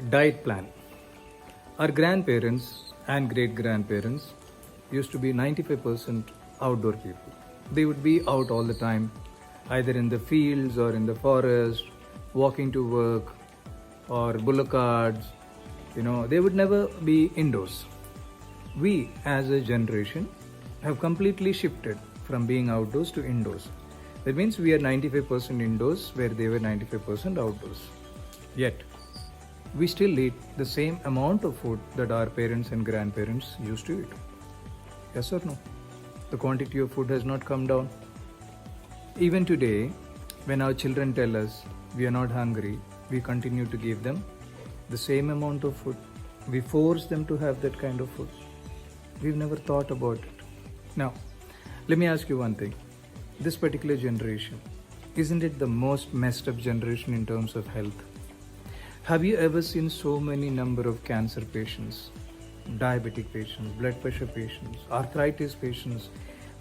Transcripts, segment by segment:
diet plan. Our grandparents and great grandparents used to be 95% outdoor people. They would be out all the time, either in the fields or in the forest, walking to work or bullock carts. They would never be indoors. We as a generation have completely shifted from being outdoors to indoors. That means we are 95% indoors where they were 95% outdoors. Yet, we still eat the same amount of food that our parents and grandparents used to eat. Yes or no? The quantity of food has not come down. Even today, when our children tell us we are not hungry, we continue to give them the same amount of food. We force them to have that kind of food. We've never thought about it. Now, let me ask you one thing. This particular generation, isn't it the most messed up generation in terms of health? Have you ever seen so many number of cancer patients, diabetic patients, blood pressure patients, arthritis patients,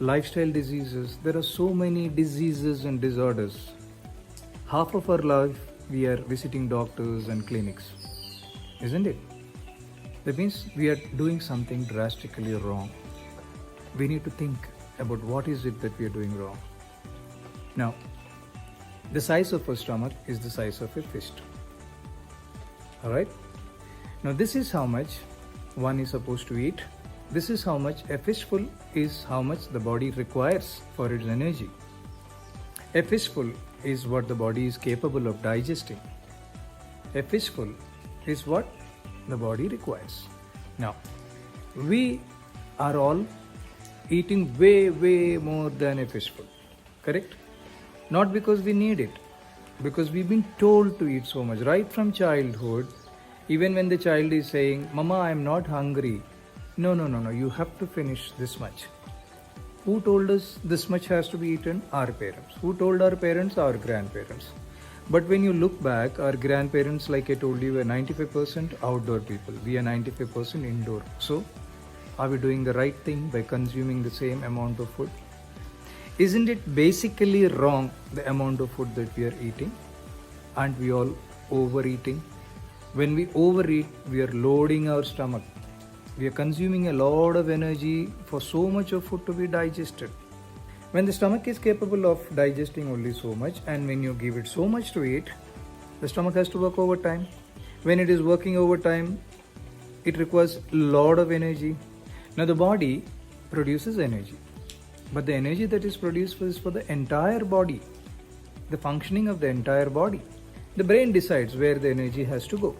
lifestyle diseases? There are so many diseases and disorders. Half of our life we are visiting doctors and clinics, isn't it? That means we are doing something drastically wrong. We need to think about what is it that we are doing wrong. Now, the size of a stomach is the size of a fist. Alright? Now this is how much one is supposed to eat. This is how much a fistful is, how much the body requires for its energy. A fistful is what the body is capable of digesting. A fistful is what the body requires. Now, we are all eating way more than a fistful. Correct? Not because we need it, because we've been told to eat so much right from childhood. Even when the child is saying, "Mama, I am not hungry." No, you have to finish this much. Who told us this much has to be eaten? Our parents. Who told our parents? Our grandparents. But when you look back, our grandparents, like I told you, were 95% outdoor people. We are 95% indoor. So, are we doing the right thing by consuming the same amount of food? Isn't it basically wrong, the amount of food that we are eating? Aren't we all overeating? When we overeat, we are loading our stomach. We are consuming a lot of energy for so much of food to be digested. When the stomach is capable of digesting only so much, and when you give it so much to eat, the stomach has to work overtime. When it is working overtime, it requires a lot of energy. Now the body produces energy, but the energy that is produced is for the entire body, the functioning of the entire body. The brain decides where the energy has to go.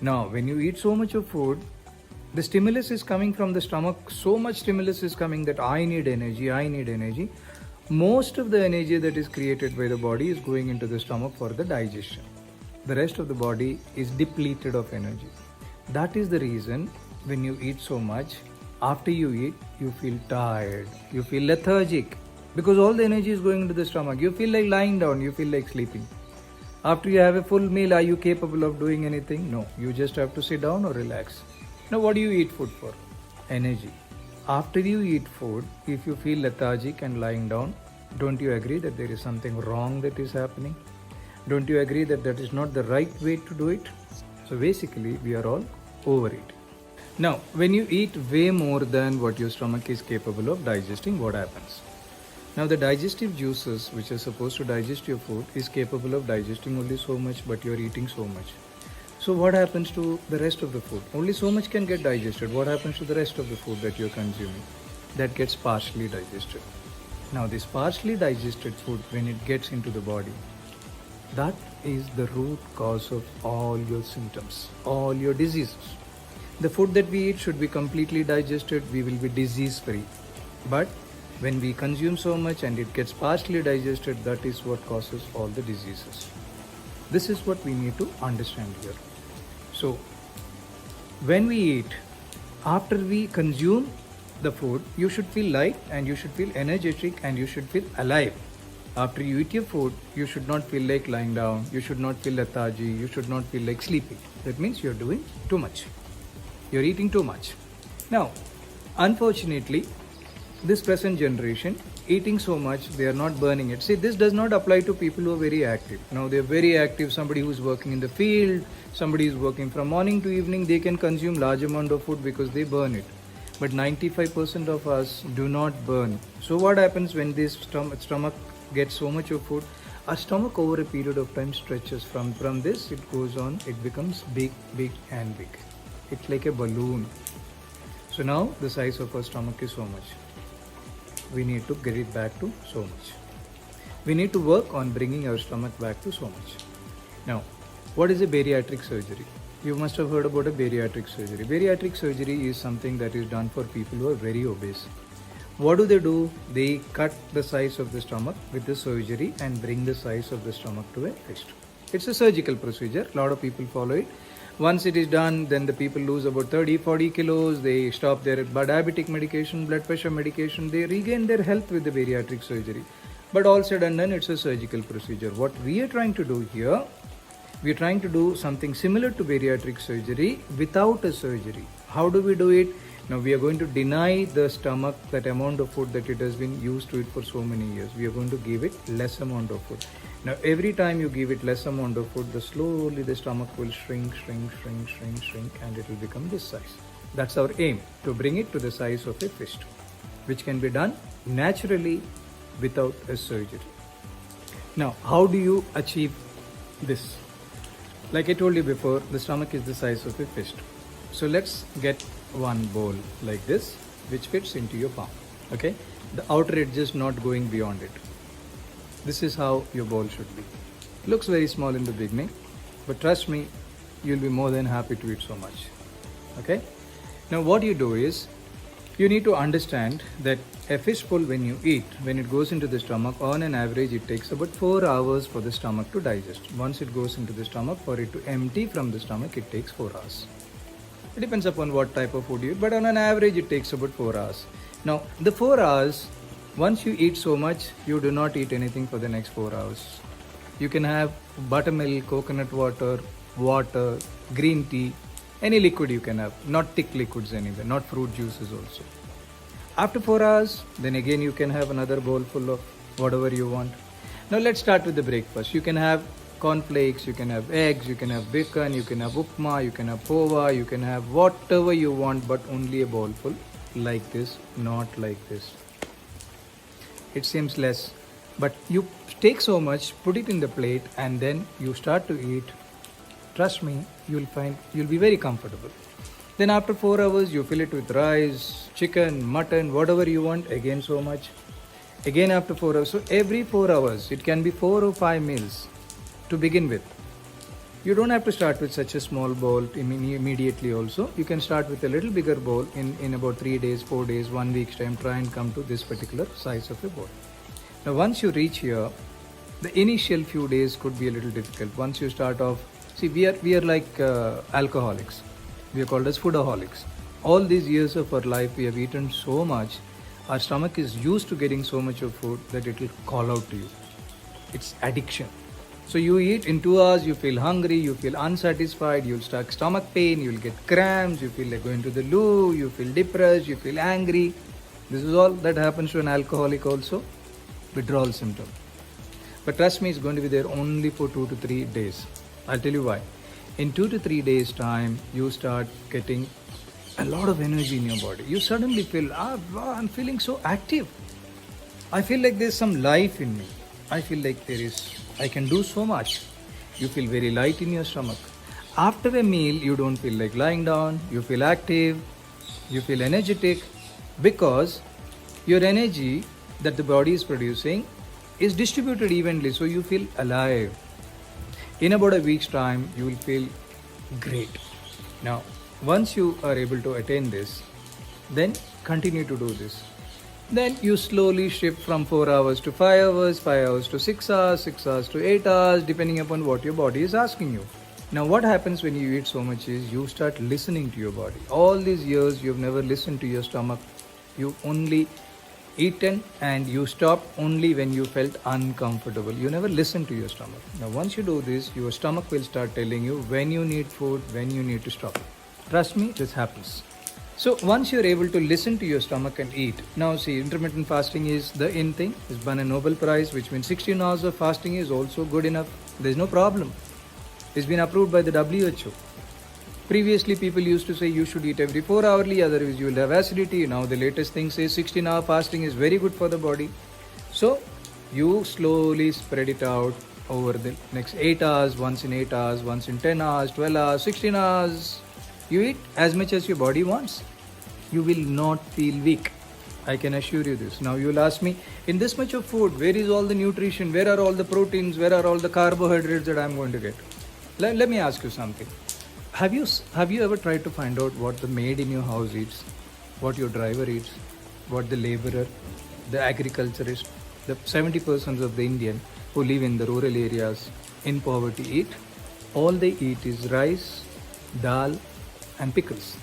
Now, when you eat so much of food, the stimulus is coming from the stomach. So much stimulus is coming that I need energy. Most of the energy that is created by the body is going into the stomach for the digestion. The rest of the body is depleted of energy. That is the reason when you eat so much, after you eat, you feel tired, you feel lethargic, because all the energy is going into the stomach. You feel like lying down, you feel like sleeping. After you have a full meal, are you capable of doing anything? No, you just have to sit down or relax. Now, what do you eat food for? Energy. After you eat food, if you feel lethargic and lying down, don't you agree that there is something wrong that is happening? Don't you agree that that is not the right way to do it? So basically, we are all overeating. Now, when you eat way more than what your stomach is capable of digesting, what happens? Now, the digestive juices which are supposed to digest your food is capable of digesting only so much, but you are eating so much. So what happens to the rest of the food? Only so much can get digested. What happens to the rest of the food that you're consuming? That gets partially digested. Now, this partially digested food, when it gets into the body, that is the root cause of all your symptoms, all your diseases. The food that we eat should be completely digested. We will be disease free. But when we consume so much and it gets partially digested, that is what causes all the diseases. This is what we need to understand here. So, when we eat, after we consume the food, you should feel light and you should feel energetic and you should feel alive. After you eat your food, you should not feel like lying down, you should not feel lethargy, you should not feel like sleeping. That means you're doing too much. You're eating too much. Now, unfortunately, this present generation eating so much, they are not burning it. See, this does not apply to people who are very active. Now, they are very active, somebody who's working in the field, somebody who's working from morning to evening, they can consume large amount of food because they burn it. But 95% of us do not burn. So what happens when this stomach gets so much of food? Our stomach over a period of time stretches from this, it goes on, it becomes big and big. It's like a balloon. So now the size of our stomach is so much. We need to get it back to so much. We need to work on bringing our stomach back to so much. Now, what is a bariatric surgery? You must have heard about a bariatric surgery. Bariatric surgery is something that is done for people who are very obese. What do? They cut the size of the stomach with the surgery and bring the size of the stomach to a fist. It's a surgical procedure. A lot of people follow it. Once it is done, then the people lose about 30-40 kilos. They stop their diabetic medication, blood pressure medication. They regain their health with the bariatric surgery. But all said and done, it's a surgical procedure. What we are trying to do here, we are trying to do something similar to bariatric surgery without a surgery. How do we do it? Now we are going to deny the stomach that amount of food that it has been used to it for so many years. We are going to give it less amount of food. Now every time you give it less amount of food, slowly the stomach will shrink and it will become this size. That's our aim, to bring it to the size of a fist, which can be done naturally without a surgery. Now how do you achieve this? Like I told you before, the stomach is the size of a fist. So let's get one bowl like this, which fits into your palm. Okay, the outer edge is not going beyond it. This is how your bowl should be. Looks very small in the beginning, but trust me, you'll be more than happy to eat so much. Okay, now what you do is, you need to understand that a fistful when you eat, when it goes into the stomach, on an average it takes about 4 hours for the stomach to digest. Once it goes into the stomach, for it to empty from the stomach, it takes 4 hours. It depends upon what type of food you eat, but on an average it takes about 4 hours. Now the 4 hours, once you eat so much, you do not eat anything for the next 4 hours. You can have buttermilk, coconut water, green tea, any liquid you can have, not thick liquids anyway, not fruit juices also. After 4 hours, then again you can have another bowl full of whatever you want. Now let's start with the breakfast. You can have cornflakes, you can have eggs, you can have bacon, you can have upma, you can have pova, you can have whatever you want, but only a bowl full like this, not like this. It seems less, but you take so much, put it in the plate, and then you start to eat. Trust me, you'll be very comfortable. Then after 4 hours, you fill it with rice, chicken, mutton, whatever you want, again so much. Again after 4 hours. So every 4 hours, it can be 4 or 5 meals to begin with. You don't have to start with such a small bowl immediately also. You can start with a little bigger bowl in about 3 days, 4 days, 1 week's time. Try and come to this particular size of a bowl. Now once you reach here, the initial few days could be a little difficult. Once you start off, see, we are like alcoholics. We are called as foodaholics. All these years of our life, we have eaten so much. Our stomach is used to getting so much of food that it will call out to you. It's addiction. So you eat, in 2 hours, you feel hungry, you feel unsatisfied, you'll start stomach pain, you'll get cramps, you feel like going to the loo, you feel depressed, you feel angry. This is all that happens to an alcoholic also. Withdrawal symptom. But trust me, it's going to be there only for 2 to 3 days. I'll tell you why. In 2 to 3 days time, you start getting a lot of energy in your body. You suddenly feel, I'm feeling so active. I feel like there's some life in me. I feel like I can do so much. You feel very light in your stomach. After a meal, you don't feel like lying down. You feel active. You feel energetic, because your energy that the body is producing is distributed evenly, so you feel alive. In about a week's time, you will feel great. Now, once you are able to attain this, then continue to do this. Then you slowly shift from 4 hours to 5 hours, 5 hours to 6 hours, 6 hours to 8 hours, depending upon what your body is asking you. Now what happens when you eat so much is, you start listening to your body. All these years, you've never listened to your stomach. You've only eaten and you stopped only when you felt uncomfortable. You never listened to your stomach. Now once you do this, your stomach will start telling you when you need food, when you need to stop. Trust me, this happens. So once you're able to listen to your stomach and eat, now see, intermittent fasting is the in thing. It's won a Nobel Prize, which means 16 hours of fasting is also good enough. There's no problem. It's been approved by the WHO. Previously, people used to say you should eat every 4 hourly, otherwise you will have acidity. Now the latest thing says 16-hour fasting is very good for the body. So you slowly spread it out over the next 8 hours, once in 8 hours, once in 10 hours, 12 hours, 16 hours. You eat as much as your body wants. You will not feel weak. I can assure you this. Now you will ask me, in this much of food, where is all the nutrition? Where are all the proteins? Where are all the carbohydrates that I am going to get? Let me ask you something. Have you ever tried to find out what the maid in your house eats, what your driver eats, what the laborer, the agriculturist, the 70% of the Indian who live in the rural areas in poverty eat? All they eat is rice, dal, and pickles.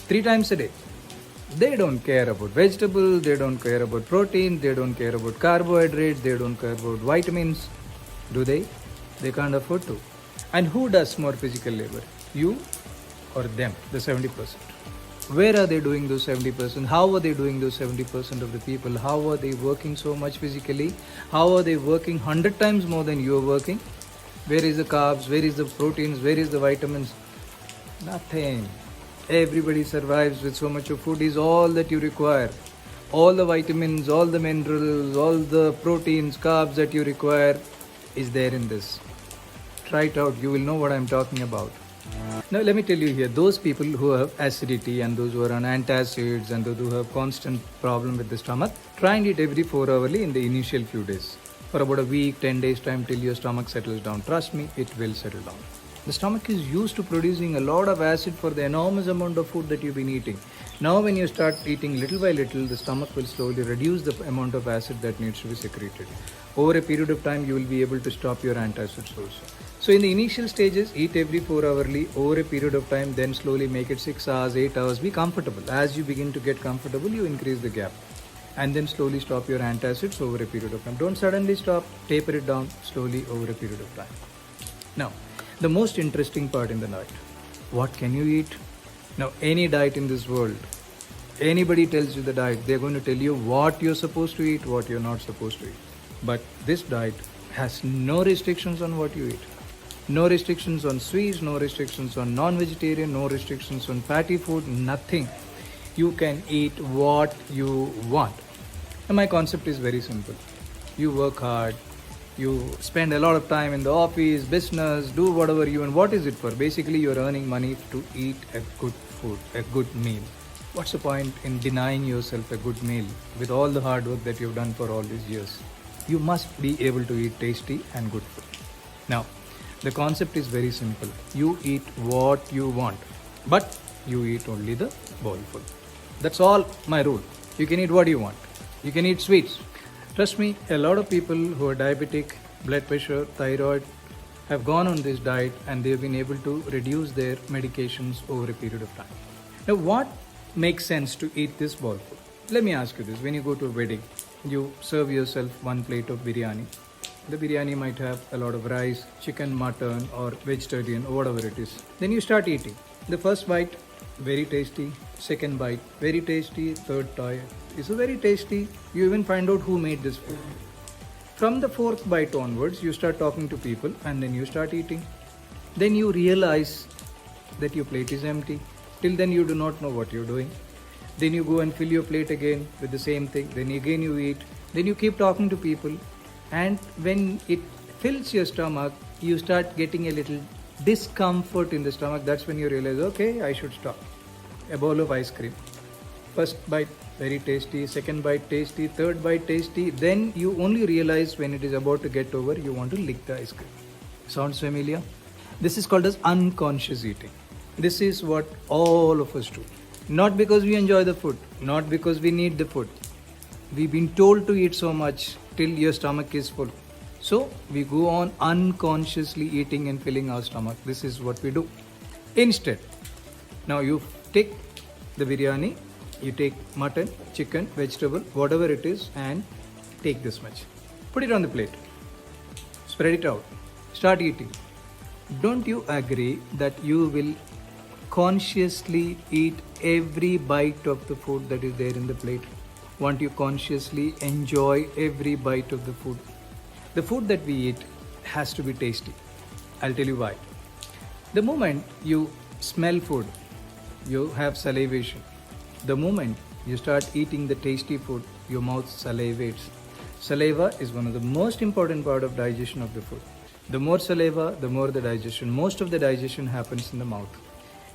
3 times a day. They don't care about vegetables, they don't care about protein, they don't care about carbohydrates, they don't care about vitamins. Do they? They can't afford to. And who does more physical labor? You or them, the 70%? Where are they doing those 70%? How are they doing those 70% of the people? How are they working so much physically? How are they working 100 times more than you are working? Where is the carbs? Where is the proteins? Where is the vitamins? Nothing. Everybody survives with so much of food is all that you require. All the vitamins, all the minerals, all the proteins, carbs that you require is there in this. Try it out. You will know what I'm talking about. Now let me tell you here, those people who have acidity and those who are on antacids and those who have constant problem with the stomach, try and eat every 4 hourly in the initial few days. For about a week, 10 days time till your stomach settles down. Trust me, it will settle down. The stomach is used to producing a lot of acid for the enormous amount of food that you've been eating. Now when you start eating little by little, the stomach will slowly reduce the amount of acid that needs to be secreted. Over a period of time, you will be able to stop your antacids also. So in the initial stages, eat every 4 hourly. Over a period of time, then slowly make it 6 hours, 8 hours. Be comfortable. As you begin to get comfortable, you increase the gap. And then slowly stop your antacids over a period of time. Don't suddenly stop. Taper it down slowly over a period of time. Now, the most interesting part in the diet. What can you eat? Now, any diet in this world, anybody tells you the diet, they're going to tell you what you're supposed to eat, what you're not supposed to eat. But this diet has no restrictions on what you eat. No restrictions on sweets, no restrictions on non-vegetarian, no restrictions on fatty food, nothing. You can eat what you want. And my concept is very simple. You work hard, you spend a lot of time in the office, business, do whatever you want. What is it for? Basically, you're earning money to eat a good food, a good meal. What's the point in denying yourself a good meal with all the hard work that you've done for all these years? You must be able to eat tasty and good food. Now, the concept is very simple. You eat what you want, but you eat only the bowlful. That's all my rule. You can eat what you want. You can eat sweets. Trust me, a lot of people who are diabetic, blood pressure, thyroid, have gone on this diet and they've been able to reduce their medications over a period of time. Now, what makes sense to eat this bowlful? Let me ask you this. When you go to a wedding, you serve yourself one plate of biryani. The biryani might have a lot of rice, chicken, mutton, or vegetarian, or whatever it is. Then you start eating. The first bite, very tasty. Second bite, very tasty. Third bite is very tasty. You even find out who made this food. From the fourth bite onwards, you start talking to people and then you start eating. Then you realize that your plate is empty. Till then, you do not know what you're doing. Then you go and fill your plate again with the same thing. Then again you eat. Then you keep talking to people. And when it fills your stomach, you start getting a little discomfort in the stomach. That's when you realize, okay, I should stop. A bowl of ice cream. First bite, very tasty. Second bite, tasty. Third bite, tasty. Then you only realize when it is about to get over, you want to lick the ice cream. Sounds familiar? This is called as unconscious eating. This is what all of us do. Not because we enjoy the food, not because we need the food. We've been told to eat so much till your stomach is full. So we go on unconsciously eating and filling our stomach. This is what we do. Instead, now you take the biryani, you take mutton, chicken, vegetable, whatever it is, and take this much. Put it on the plate. Spread it out. Start eating. Don't you agree that you will consciously eat every bite of the food that is there in the plate? Want you consciously enjoy every bite of the food? The food that we eat has to be tasty. I'll tell you why. The moment you smell food, you have salivation. The moment you start eating the tasty food, your mouth salivates. Saliva is one of the most important part of digestion of the food. The more saliva, the more the digestion. Most of the digestion happens in the mouth.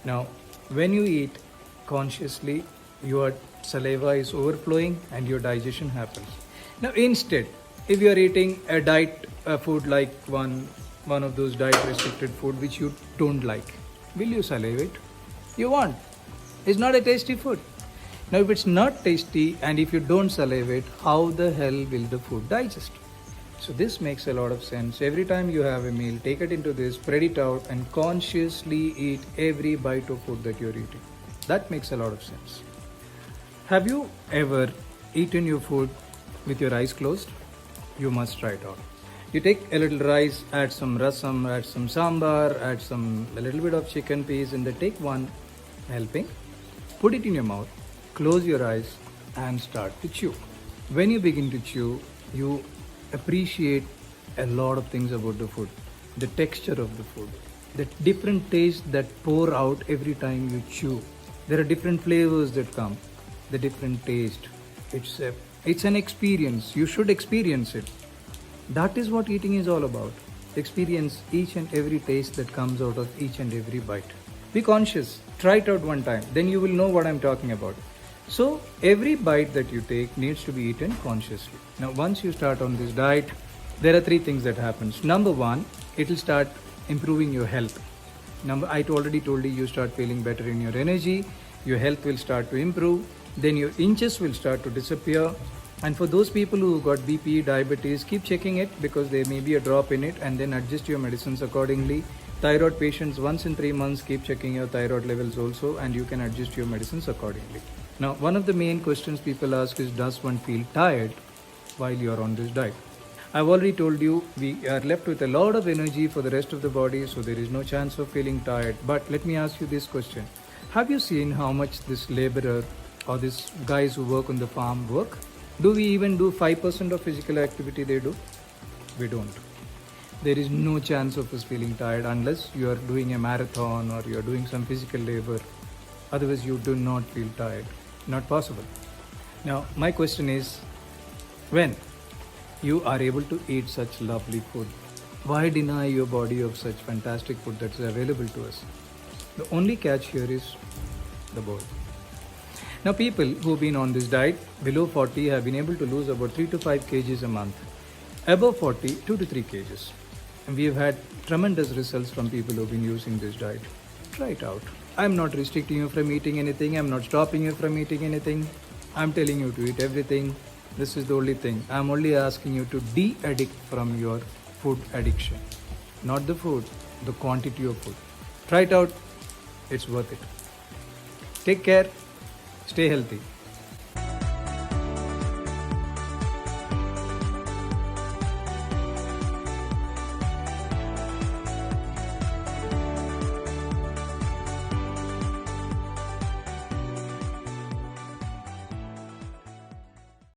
Now, when you eat consciously, your saliva is overflowing and your digestion happens. Now, instead, if you are eating a diet food like one of those diet restricted food which you don't like, will you salivate? You won't. It's not a tasty food. Now, if it's not tasty and if you don't salivate, how the hell will the food digest? So this makes a lot of sense. Every time you have a meal, take it into this, spread it out and consciously eat every bite of food that you're eating. That makes a lot of sense. Have you ever eaten your food with your eyes closed? You must try it out. You take a little rice, add some rasam, add some sambar, add a little bit of chicken piece, and then take one helping, put it in your mouth, close your eyes and start to chew. When you begin to chew, you appreciate a lot of things about the food. The texture of the food, the different tastes that pour out every time you chew. There are different flavors that come, the different taste. It's an experience. You should experience it. That is what eating is all about. Experience each and every taste that comes out of each and every bite. Be conscious. Try it out one time. Then you will know what I'm talking about. So every bite that you take needs to be eaten consciously. Now once you start on this diet, there are three things that happens. Number one, it will start improving your health. I already told you start feeling better in your energy, your health will start to improve, then your inches will start to disappear. And for those people who got BP, diabetes, keep checking it because there may be a drop in it and then adjust your medicines accordingly. Thyroid patients, once in 3 months, keep checking your thyroid levels also and you can adjust your medicines accordingly. Now, one of the main questions people ask is, does one feel tired while you're on this diet? I've already told you we are left with a lot of energy for the rest of the body, so there is no chance of feeling tired. But let me ask you this question. Have you seen how much this laborer or these guys who work on the farm work? Do we even do 5% of physical activity they do? We don't. There is no chance of us feeling tired unless you are doing a marathon or you are doing some physical labor. Otherwise, you do not feel tired. Not possible. Now, my question is, when you are able to eat such lovely food, why deny your body of such fantastic food that's available to us? The only catch here is the bowl. Now, people who've been on this diet below 40 have been able to lose about 3 to 5 kgs a month. Above 40, 2 to 3 kgs. And we have had tremendous results from people who've been using this diet. Try it out. I'm not restricting you from eating anything. I'm not stopping you from eating anything. I'm telling you to eat everything. This is the only thing. I'm only asking you to de-addict from your food addiction. Not the food, the quantity of food. Try it out. It's worth it. Take care. Stay healthy.